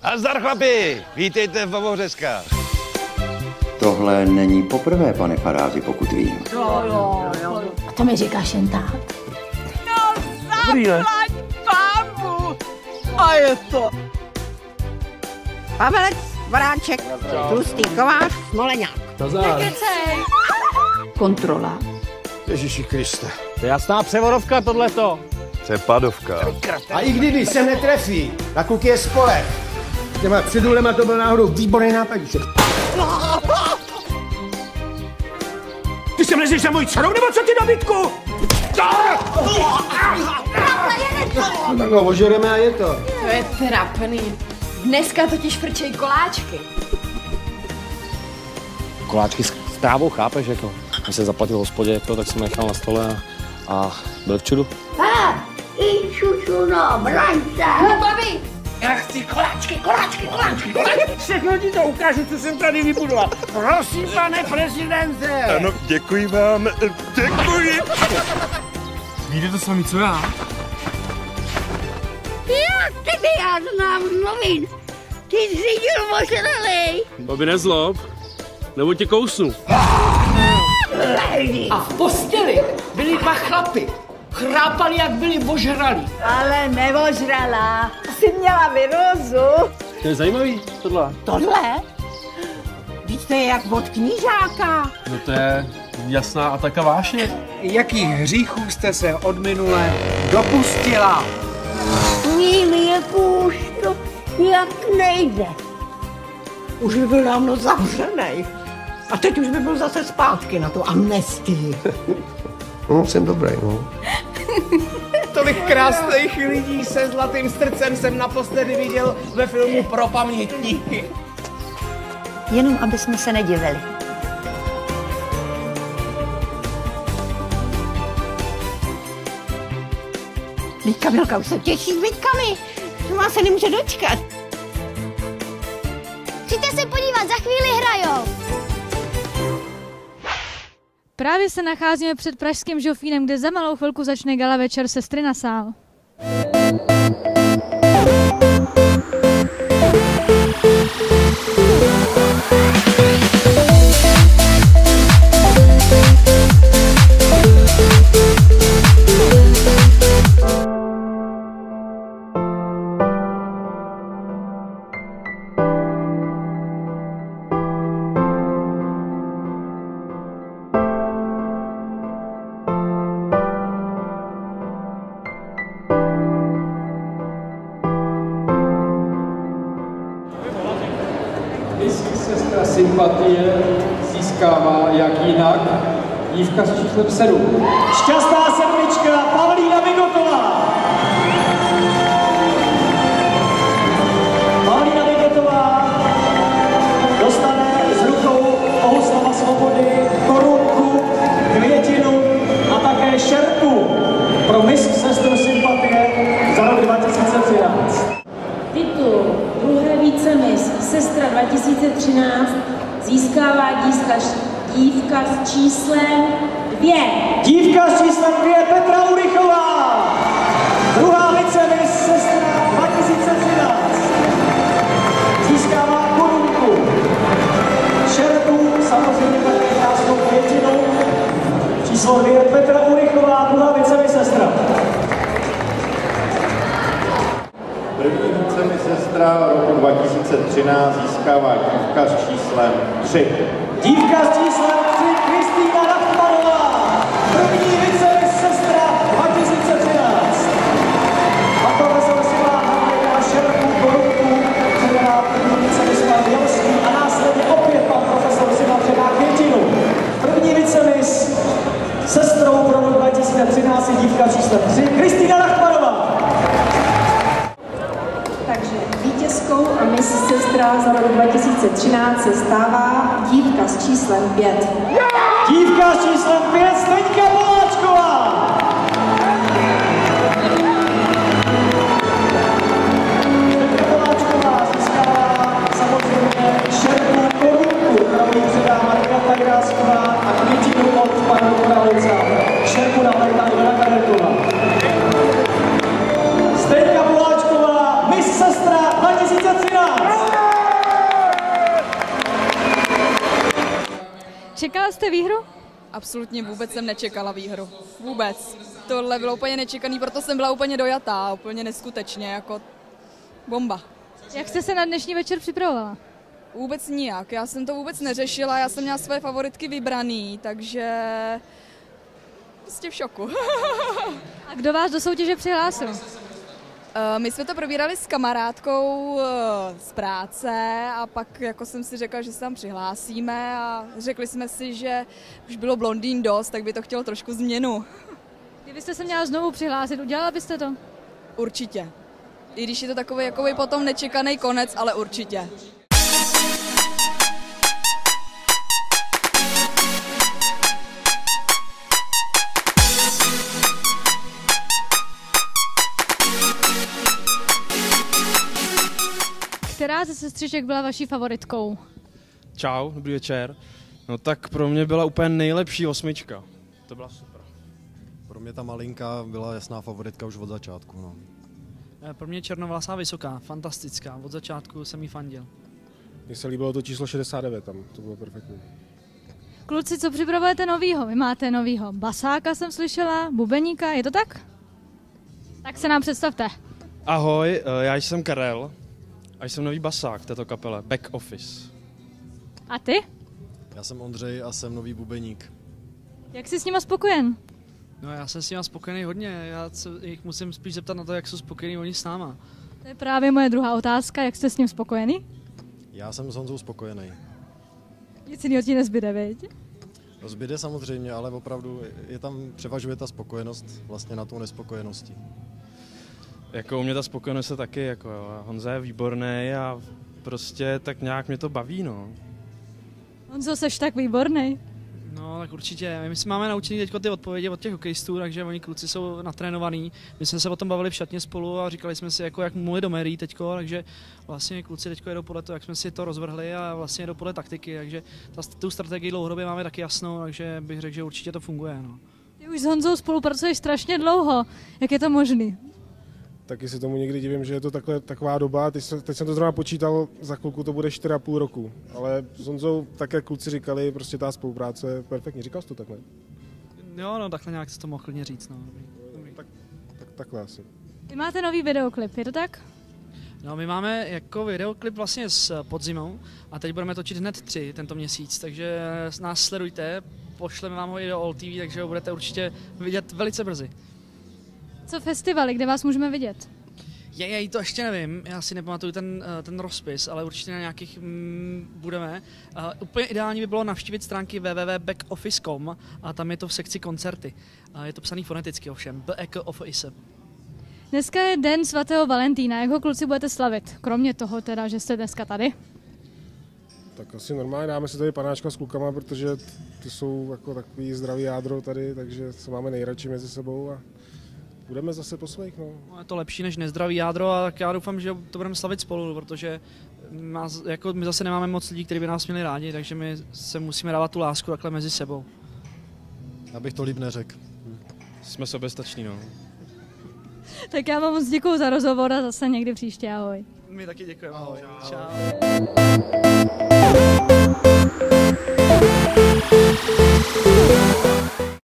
Nazdar chlapi, vítejte v Bavořeskách. Tohle není poprvé, pane faráři, pokud vím. Jo. A to mi říkáš jen tak. No zaplať pambu! A je to. Pavelec, Voráček, Tlustý Kovář, Smoleňák. Nekecej. Kontrola. Ježiši Kriste. To je jasná převodovka tohleto. Přepadovka. A i kdyby se netrefí, na kluky je spoleh. Těma předůlema to byl náhodou výborný nápadíček. Ty sem lezeš za mojí dcerou, nebo co ty, dobytku? Tak ho ožereme a je to. To je trapný. Dneska totiž frčej koláčky. Koláčky s trávou, chápeš, jako. Když se zaplatil v hospodě, jako, tak jsem nechal na stole a byl v čudu. Čučuno, braňte. No, babi. Já chci koláčky. Všechno ti to ukážu, co jsem tady vybudoval. Prosím, pane prezidente. Ano, děkuji vám, děkuji. Víte to samý, co já? Já znám z novin. Ty zřídil ožralej. Babi, nezlob, nebo tě kousnu. A v posteli byli dva chlapy. Chrápali, jak byli ožralí. Ale neožrala. Jsi měla virózu. To je zajímavý, tohle. Tohle? Víš, to je jak od knížáka. No to je jasná ataka vášně. Jakých hříchů jste se od minule dopustila? Míli je kůžto, jak nejde. Už by byl dávno zavřenej. A teď už by byl zase zpátky na tu amnestii. No, jsem dobrý, no. Tolik krásných lidí se zlatým srdcem jsem naposledy viděl ve filmu Pro pamětníky. Jenom aby jsme se nedivili. Vítka Milka už se těší s Vítkami. Má se nemůže dočkat. Přijďte se podívat, za chvíli hrajou. Právě se nacházíme před pražským Žofínem, kde za malou chvilku začne gala večer Sestry na sál. Sestra sympatie získává jak jinak dívka s číslem 7. Šťastná sedmička Pavlína Vigotová. Pavlína Vigotová dostane z rukou Bohuslava Svobody korunku, květinu a také šerpu pro Miss Sestru sympatie za rok 2013. Titul druhé vícemis Sestra 2013 získává dívka s číslem 2. Dívka s číslem 2 Petra Urychová. Druhá vícemis Sestra 2013 získává korunku, šerpu, samozřejmě také krásnou květinu. Číslo 2 Petra Urychová, druhá vícemis Sestra. První vícemisestra roku 2013 získává dívka s číslem 3. Dívka s číslem 3 Kristýna Rachtmanová. První vícemisestra 2013. A profesor Simán Havrika šerpu korunku předá první vícemisestra Bělský a následně opět pan profesor Simán předá květinu. První vícemis sestrou pro rok 2013 je dívka číslem 3 Kristýna Rachtmanová. Vítězkou a Miss Sestra za rok 2013 se stává dívka s číslem 5. Dívka s číslem 5 Zdeňka Poláčková. Zdeňka Poláčková získává samozřejmě šerpu korunku, kterou jí předá Marika Tajrásková a květinu od pana Koralica. Šerpu na Marika Ivana Kaderková. Zdeňka Poláčková, Miss Sestra 2013. Čekala jste výhru? Absolutně vůbec jsem nečekala výhru. Vůbec. Tohle bylo úplně nečekaný, proto jsem byla úplně dojatá, úplně neskutečně, jako bomba. Jak jste se na dnešní večer připravovala? Vůbec nijak, já jsem to vůbec neřešila, já jsem měla své favoritky vybraný, takže prostě v šoku. A kdo vás do soutěže přihlásil? My jsme to probírali s kamarádkou z práce a pak jako jsem si řekla, že se tam přihlásíme a řekli jsme si, že už bylo blondýn dost, tak by to chtělo trošku změnu. Kdybyste se měla znovu přihlásit, udělala byste to? Určitě. I když je to takový potom nečekaný konec, ale určitě. Která ze sestřiček byla vaší favoritkou? Čau, dobrý večer. No tak pro mě byla úplně nejlepší 8. To byla super. Pro mě ta malinka byla jasná favoritka už od začátku. No. Pro mě černovlasá vysoká, fantastická, od začátku jsem jí fandil. Mně se líbilo to číslo 69 tam, to bylo perfektní. Kluci, co připravujete novýho? Vy máte novýho basáka, jsem slyšela, bubeníka, je to tak? Tak se nám představte. Ahoj, já jsem Karel a jsem nový basák v této kapele, Back Office. A ty? Já jsem Ondřej a jsem nový bubeník. Jak jsi s nima spokojen? No já jsem s nima spokojený hodně, já se jich musím spíš zeptat na to, jak jsou spokojení oni s náma. To je právě moje druhá otázka, jak jste s ním spokojený? Já jsem s Honzou spokojený. Nic jiného ti nezbyde, viď? No zbyde samozřejmě, ale opravdu je tam převažuje ta spokojenost vlastně na tou nespokojeností. Jako u mě ta spokojenost je taky, jako jo. Honza je výborný a prostě tak nějak mě to baví, no. Honzo, seš tak výborný. No tak určitě, my si máme naučený teďko ty odpovědi od těch hokejistů, takže oni kluci jsou natrénovaní. My jsme se o tom bavili v šatně spolu a říkali jsme si, jako, jak mluvit do médií teďko, takže vlastně kluci teďko jedou podle toho, jak jsme si to rozvrhli a vlastně jedou podle taktiky, takže tu strategii dlouhodobě máme taky jasnou, takže bych řekl, že určitě to funguje. No. Ty už s Honzou spolupracuješ strašně dlouho, jak je to možný? Taky si tomu někdy divím, že je to taková doba, teď jsem to zrovna počítal, za chvilku to bude 4,5 roku, ale s Honzou, tak jak kluci říkali, prostě ta spolupráce je perfektní, říkal jsi to takhle? Jo, no takhle nějak se to mohl klidně říct, no. Takhle asi. Vy máte nový videoklip, je to tak? No, my máme jako videoklip vlastně s podzimou a teď budeme točit hned 3 tento měsíc, takže nás sledujte, pošleme vám ho i do All TV, takže ho budete určitě vidět velice brzy. Co festivaly, kde vás můžeme vidět? Jej, to ještě nevím, já si nepamatuju ten rozpis, ale určitě na nějakých budeme. Úplně ideální by bylo navštívit stránky www.backoffice.com a tam je to v sekci koncerty. Je to psaný foneticky ovšem, Back Office. Dneska je den svatého Valentína, jak ho kluci budete slavit? Kromě toho teda, že jste dneska tady? Tak asi normálně dáme si tady panáčka s klukama, protože ty jsou jako takový zdravý jádro tady, takže se máme nejradši mezi sebou a budeme zase po svých, no. Je to lepší než nezdravý jádro a tak já doufám, že to budeme slavit spolu, protože my zase nemáme moc lidí, kteří by nás měli rádi, takže my se musíme dávat tu lásku takhle mezi sebou. Já bych to líp neřekl. Jsme soběstační, no. Tak já vám moc děkuju za rozhovor a zase někdy příště, ahoj. My taky děkujeme, ahoj. Čau. Čau.